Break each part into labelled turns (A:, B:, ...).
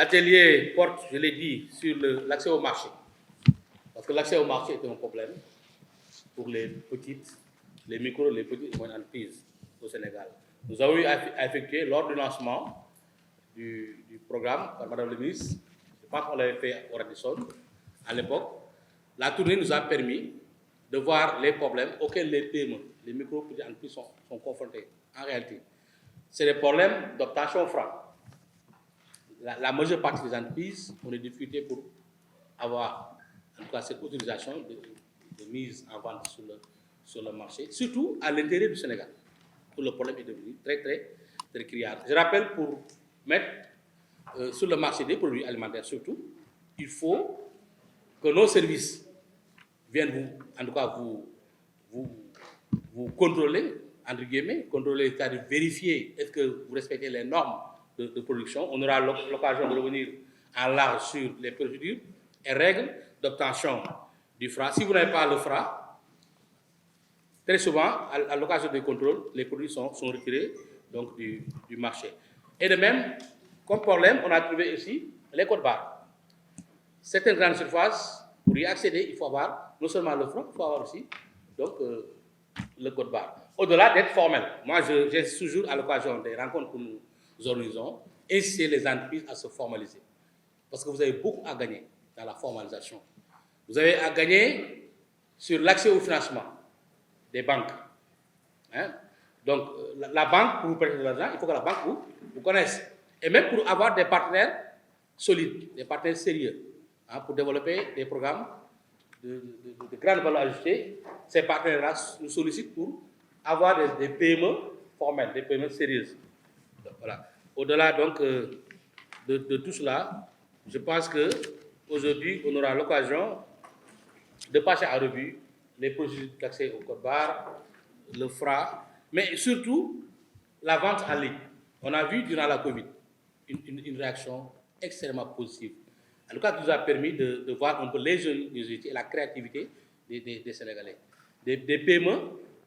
A: L'atelier porte, je l'ai dit, sur l'accès au marché. Parce que l'accès au marché est un problème pour les petites, les micros, les petites et moyennes entreprises au Sénégal. Nous avons eu à effectuer, lors du lancement du programme par Madame le ministre, je pense qu'on l'avait fait au Radisson à l'époque, la tournée nous a permis de voir les problèmes auxquels les PME, les micros petites entreprises sont confrontés. En réalité, c'est des problèmes d'obtention franc. La majeure partie des entreprises ont des difficultés pour avoir, en tout cas, cette autorisation de mise en vente sur le marché, surtout à l'intérieur du Sénégal, où le problème est devenu très criard. Je rappelle, pour mettre sur le marché des produits alimentaires surtout, il faut que nos services viennent en tout cas vous contrôler, entre guillemets, contrôler, c'est-à-dire vérifier est-ce que vous respectez les normes de production. On aura l'occasion de revenir en large sur les procédures et règles d'obtention du FRA. Si vous n'avez pas le FRA, très souvent, à l'occasion des contrôles, les produits sont retirés donc, du marché. Et de même, comme problème, on a trouvé aussi les codes barres. Certaines grandes surfaces, pour y accéder, il faut avoir non seulement le FRA, il faut avoir aussi donc, le code barre. Au-delà d'être formel, moi j'ai toujours à l'occasion des rencontres que nous organisons, inciter les entreprises à se formaliser. Parce que vous avez beaucoup à gagner dans la formalisation. Vous avez à gagner sur l'accès au financement des banques. Hein? Donc, la banque, pour vous prêter de l'argent, il faut que la banque vous connaisse. Et même pour avoir des partenaires solides, des partenaires sérieux, hein, pour développer des programmes de grande valeur ajoutée, ces partenaires-là nous sollicitent pour avoir des PME formelles, des PME sérieuses. Donc, voilà. Au-delà donc de tout cela, je pense qu'aujourd'hui, on aura l'occasion de passer à revue les procédures d'accès au code barre, le FRA, mais surtout la vente en ligne. On a vu durant la Covid une réaction extrêmement positive. En tout cas, qui nous a permis de voir un peu l'ingéniosité et la créativité des Sénégalais. Des PME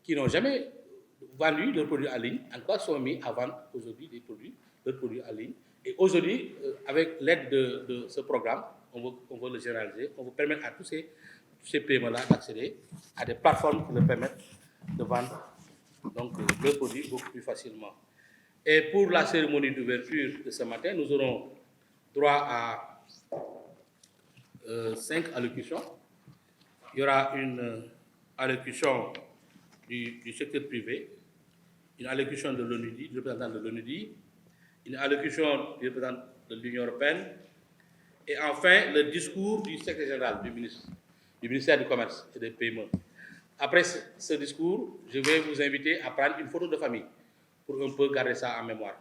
A: qui n'ont jamais vendu leurs produits en ligne, en tout cas sont mis à vendre aujourd'hui leurs produits en ligne. Et aujourd'hui, avec l'aide de ce programme, on veut le généraliser, on veut permettre à tous ces PME-là d'accéder à des plateformes qui leur permettent de vendre donc, leurs produits beaucoup plus facilement. Et pour la cérémonie d'ouverture de ce matin, nous aurons droit à 5 allocutions. Il y aura une allocution du secteur privé, une allocution de l'ONUDI, du représentant de l'ONUDI, une allocution du représentant de l'Union européenne, et enfin le discours du secrétaire général du ministère du Commerce et des PME. Après ce discours, je vais vous inviter à prendre une photo de famille pour un peu garder ça en mémoire.